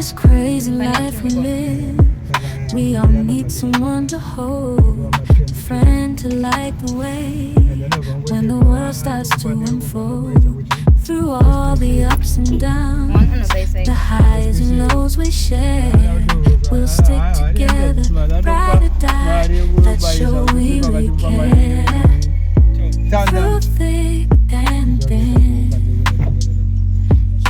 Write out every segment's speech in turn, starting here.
this crazy life we live, we all need someone to hold, a friend to light the way when the world starts to unfold. Through all the ups and downs, the highs and lows we share, we'll stick together, ride or die. Let's show we really care. Through thick and thin,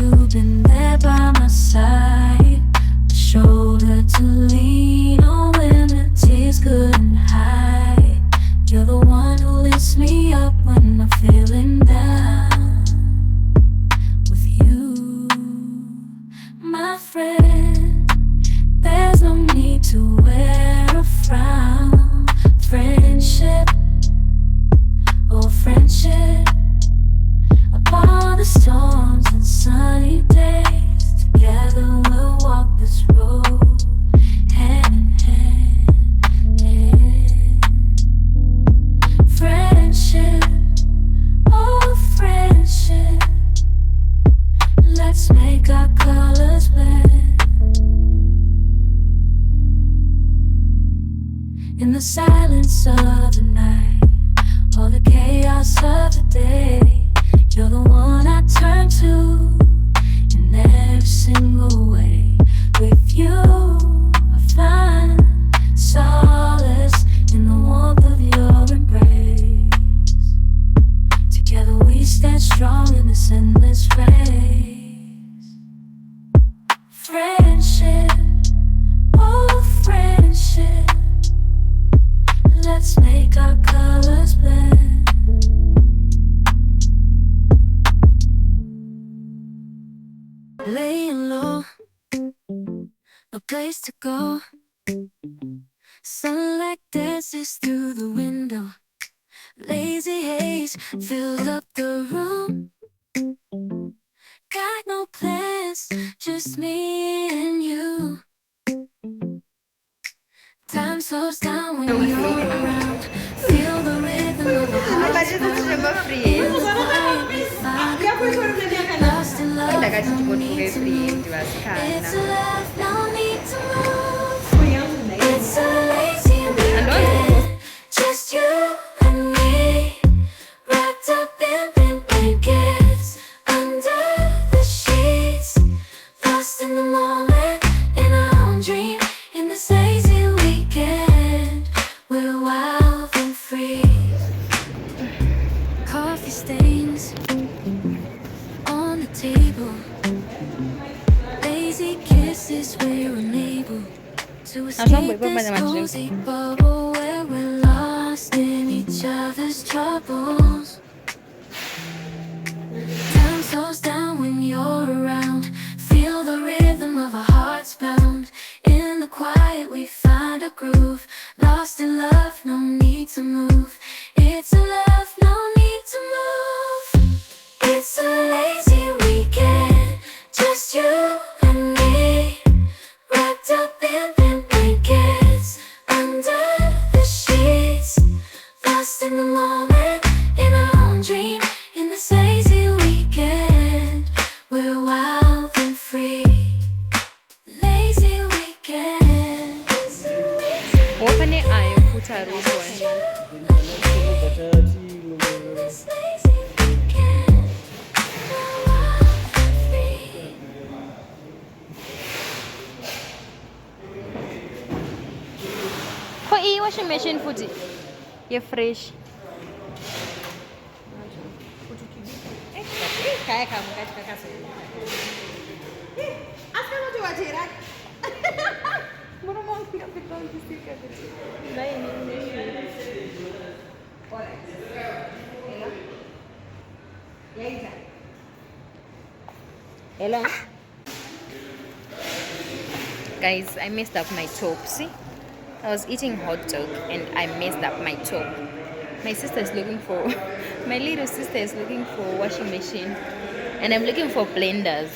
you've been there by my side, a shoulder to lean on when the tears couldn't hide. You're the one who lifts me up when I'm feeling down. With you, my friend, there's no need to wear a frown. Friendship, oh friendship, upon the storms and sunny days, together we'll walk this road, hand in hand, hand. Friendship, oh friendship, let's make our colors blend. In the silence of the night, or the chaos of the day, you're the one I turn to in every single way. With you, I find solace in the warmth of your embrace. Together we stand strong in this endless race. Friendship, oh friendship, let's make our colors blend. Laying low, no place to go. Sunlight dances through the window. Lazy haze fills up the room. Got no plans, just me and you. Time slows down when you're around. Feel the rhythm of the heart. Lost in love, no need to move. It's a love, no need to move. It's a lazy weekend, just you and me, wrapped up in pink blankets, under the sheets, lost in the moment, in our own dream. In this lazy weekend, we're wild and free. Coffee stains on the table, lazy kisses we're unable to escape this cozy bubble where we're lost in each other's troubles. Time slows down when you're around. Feel the rhythm of our hearts bound. In the quiet we find a groove. Lost in love, no need to move. It's a love, no need to move. It's a lazy weekend, just you and me, wrapped up in pink blankets, under the sheets, lost in the moment, in our own dream. In this lazy weekend, we're wild and free. Lazy weekend. Open it eye, put a roof This lazy weekend, we're wild and free. for washing machine futhi ye fresh. Kaya kamu katika kaso. Aska mo tu wajira. Mbona mwangu kapita ukisika kitu. Ndai ni. Ora. Ela. Ela. Guys, I messed up my top. See? I was eating hot dog and I messed up my top. My sister is looking for, my little sister is looking for a washing machine and I'm looking for blenders.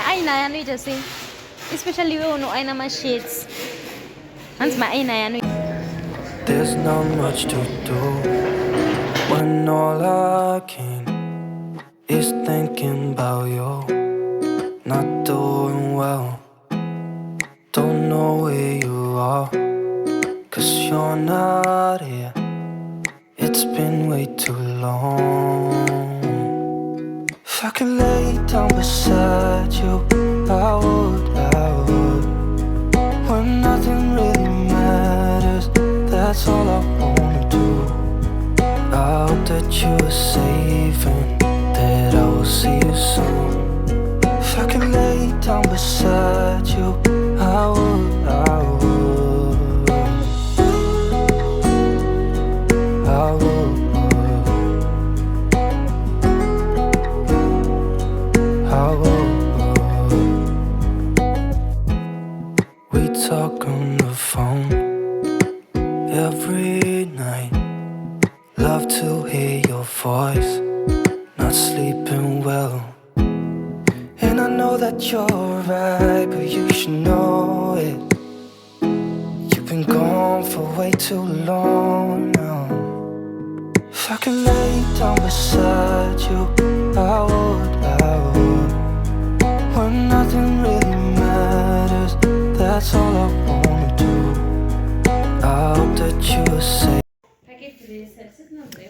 aina yanoita sei, especially wewe unoaina mashades hanzi maaina yano. There's not much to do when all I can is thinking about you. Not doing well, don't know where you are, 'cause you're not here. It's been way too long. If I could lay down beside you, I would, when nothing really matters, that's all I wanna do. I hope that you are safe and that I will see you soon. If I could lay down beside you, I would, I would, I would, I would. We talk on the phone every night. Love to hear your voice. Not sleeping well. And I know that you're right, but you should know it. You've been gone for way too long now. If I could lay down beside you, I would, when nothing really matters, that's all I wanna do. I hope that you are safe.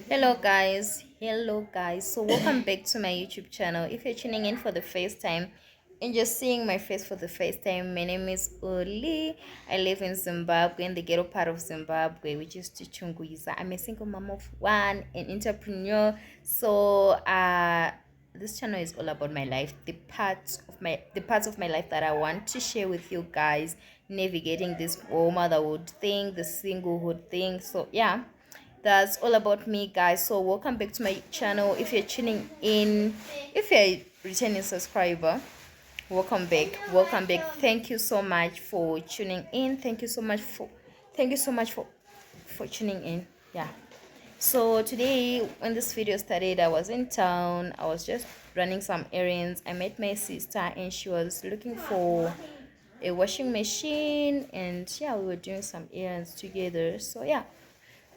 Hello guys, so welcome back to my YouTube channel. If you're tuning in for the first time and just seeing my face for the first time, my name is Oli. I live in Zimbabwe, in the ghetto part of Zimbabwe, which is Chichunguiza. I'm a single mom of one, an entrepreneur. So this channel is all about my life, the parts of my life that I want to share with you guys, navigating this whole motherhood thing, the singlehood thing. So yeah, that's all about me, guys. So welcome back to my channel. If you're tuning in, if you're a returning subscriber, welcome back, thank you so much for tuning in. Thank you so much for tuning in. Yeah, so today when this video started, I was in town. I was just running some errands. I met my sister and she was looking for a washing machine, and yeah, we were doing some errands together. So yeah,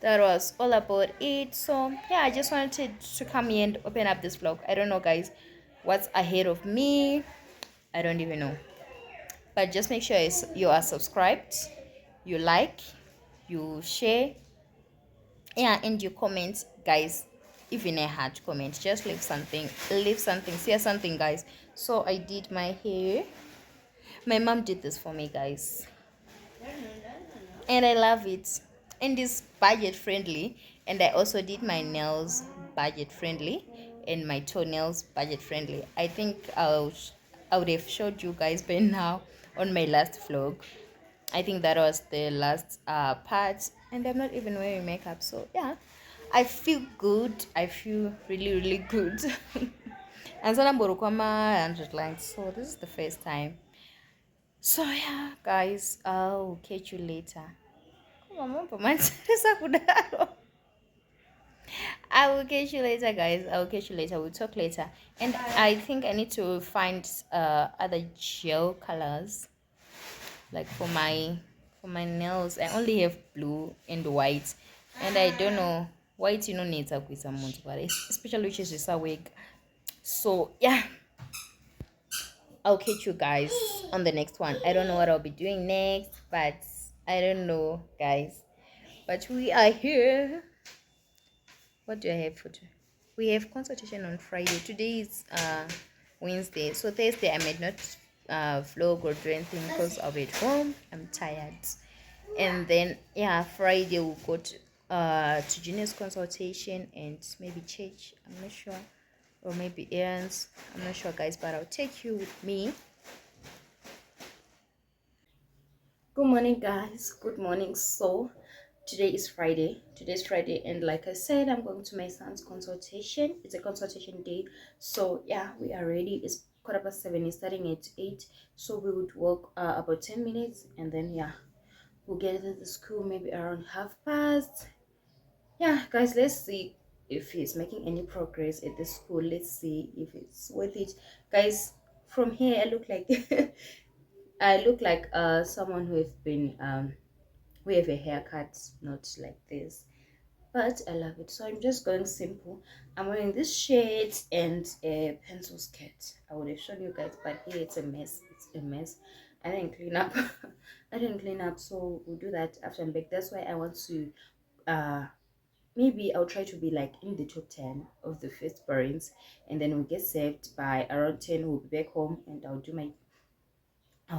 that was all about it. So yeah, I just wanted to come here and open up this vlog. I don't know, guys, what's ahead of me. I don't even know, but just make sure you are subscribed, you like, you share, yeah, and you comment, guys. Even a hard comment, just leave something, say something, guys. So I did my hair. My mom did this for me, guys, and I love it, and it's budget friendly. And I also did my nails budget friendly and my toenails budget friendly. I think I would have showed you guys by now on my last vlog. I think that was the last part, and I'm not even wearing makeup. So yeah, I feel good. I feel really good. And so I'm 100 likes, so this is the first time. So yeah, guys, I'll catch you later. I will catch you later, guys. I will catch you later. We'll talk later. And I think I need to find other gel colors, like for my nails. I only have blue and white, and I don't know white. Needs a quiz amount, but especially which is a wig. So yeah, I'll catch you guys on the next one. I don't know what I'll be doing next, but I don't know, guys. But we are here. What do I have for today? We have consultation on Friday. Today is Wednesday. So Thursday I might not vlog or do anything because I'll be at home. I'm tired. And then yeah, Friday we'll go to Junior's consultation and maybe church. I'm not sure. Or maybe errands. I'm not sure, guys, but I'll take you with me. Good morning, guys. Good morning. So today's Friday, and like I said, I'm going to my son's consultation. It's a consultation day. So yeah, we are ready. It's 7:15. It's starting at 8, so we would walk about 10 minutes, and then yeah, we'll get to the school maybe around past. Yeah, guys, let's see if he's making any progress at the school. Let's see if it's worth it, guys. from here I look like I look like someone who have been we have a haircut not like this, but I love it. So I'm just going simple. I'm wearing this shirt and a pencil skirt. I would have shown you guys, but here it's a mess. It's a mess. I didn't clean up. I didn't clean up, so we'll do that after I'm back. That's why I want to maybe I'll try to be like in the top 10 of the first parents, and then we'll get saved by around 10. We'll be back home and I'll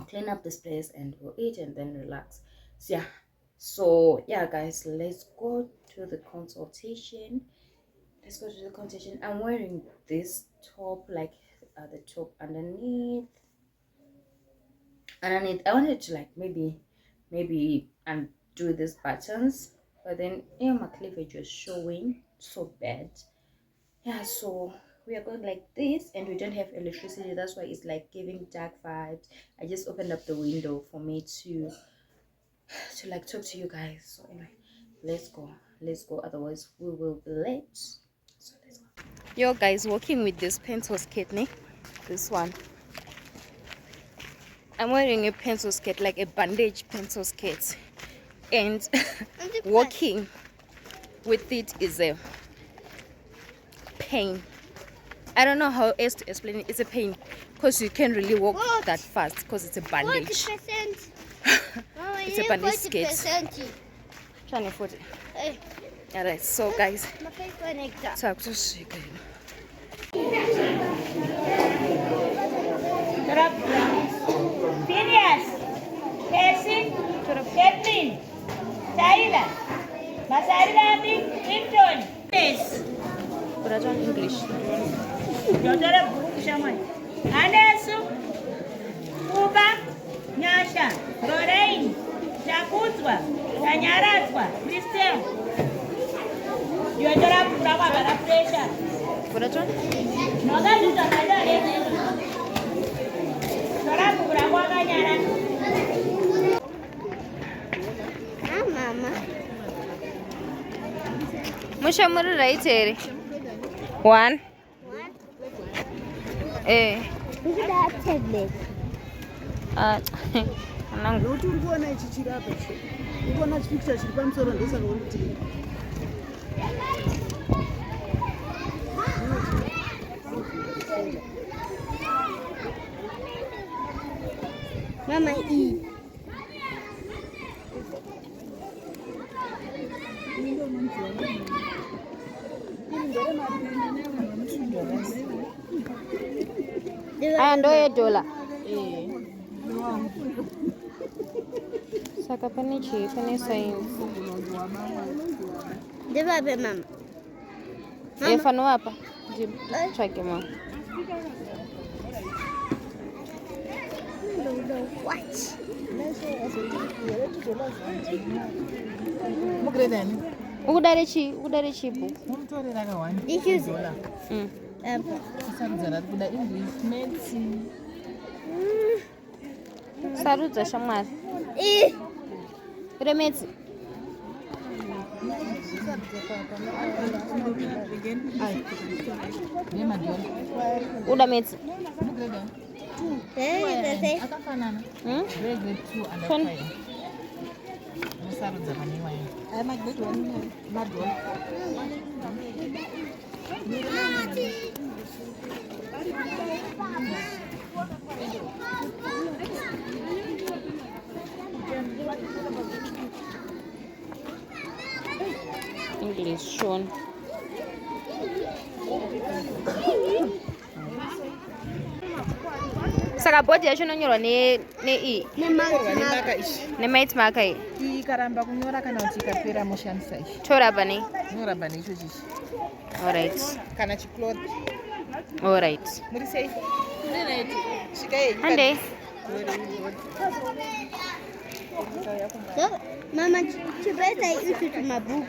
clean up this place and we'll eat and then relax. So yeah guys, let's go to the consultation. Let's go to the consultation. I'm wearing this top, like the top underneath. I wanted to like maybe undo these buttons, but then my cleavage was showing so bad. So we are going like this, and we don't have electricity. That's why it's like giving dark vibes. I just opened up the window for me to like talk to you guys. So anyway, let's go, otherwise we will be late. So let's go. Yo guys, walking with this pencil skirt, this one. I'm wearing a pencil skirt, like a bandage pencil skirt, and walking with it is a pain. I don't know how else to explain it. It's a pain because you can't really walk that fast because it's a bandage. 40%. It's a bandage skirt. 40. Alright, so guys, talk to you guys. Phineas, Casey, Catherine, Tyler, Masarami, Hinton. Yes. Put it on English. Yodara Shaman. Anasu, Uba, Nyasha, Lorraine, Jakutwa, Tanyaratwa, Christian. Yodara Brava, pressure. Put it on. No, that is another. Mama. Mushamuru right here. One. Look at that tablet. Nokuti uri kuona ichi chirapa ichi uri kuona chipicture chiri pamusoro ndosaka uri kuti Mama E. Ando $1. Saka pani science. Devabe mama. Fano hapa. Chake mama. What? mugredani Udare chipo. mutorera ka 1 This is $1 kusarudza rari kuda English maths Sarudza shamwari. E. Remedzi. nemadhoni Uda medzi. mugredani akafanana grade 2 and 5 musarudza pane waini aya magrade 1 madhoni English Sean. Saka body yacho inonyorwa ne E nemaka ishi nemate marker iyi. tikaramba kunyora kana kuti ikapera moshandisa ishi Toraba ne. nyora bane icho chishi Alright. kana chicloth Alright. muri sei svikai Hande. So, Mama, chibeta itu to my book.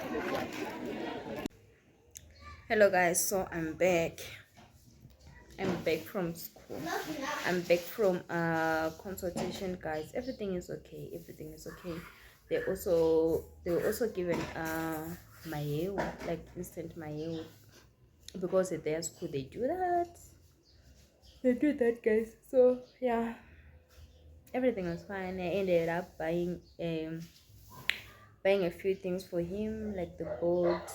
Hello guys, so I'm back from school. I'm back from consultation, guys. Everything is okay. They were also given my hair, like instant my hair, because at their school they do that. they do that, guys. So yeah, everything was fine. I ended up buying a few things for him, like the boat,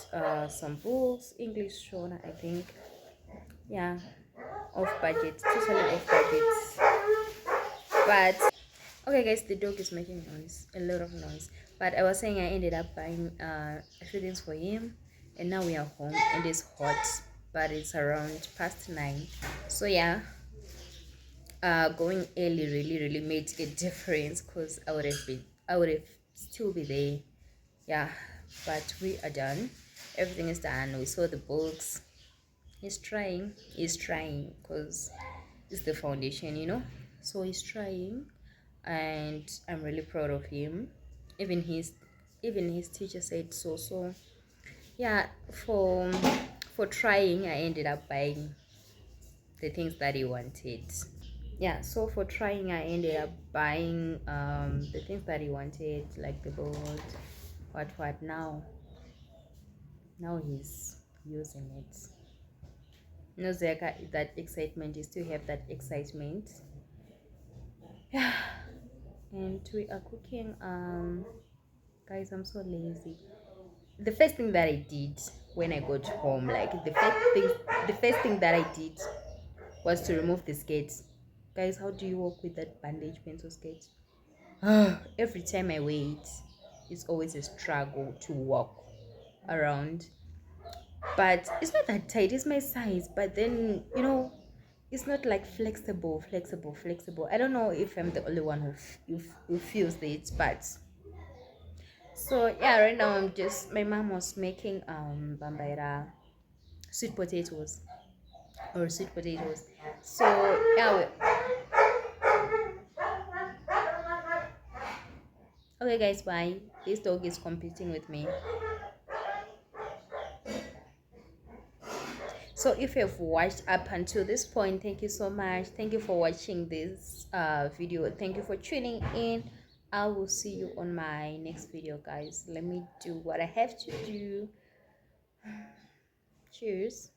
some books, English shona, I think. Yeah, off budget, totally off budget. But okay, guys, the dog is making noise, a lot of noise. But I was saying I ended up buying a few things for him, and now we are home and it's hot, but it's around past 9. So yeah, going early really made a difference because I would have still be there. Yeah, but we are done. Everything is done. We saw the books. He's trying because it's the foundation, so he's trying, and I'm really proud of him. Even his teacher said so. So yeah, for trying, I ended up buying the things that he wanted. Yeah, so for trying, I ended up buying the things that he wanted, like the board, what now he's using it. That excitement is to have that excitement. Yeah, and we are cooking. Guys, I'm so lazy. The first thing that I did when I got home, like the first thing that I did was to remove the skates. Guys, how do you walk with that bandage pencil skate? Every time I wear it, it's always a struggle to walk around. But it's not that tight, it's my size. But then, it's not like flexible. I don't know if I'm the only one who feels it, but so yeah, right now my mom was making bambaira sweet potatoes. So yeah, okay guys, bye. This dog is competing with me. So if you've watched up until this point, thank you so much. Thank you for watching this video. Thank you for tuning in. I will see you on my next video, guys. Let me do what I have to do. Cheers.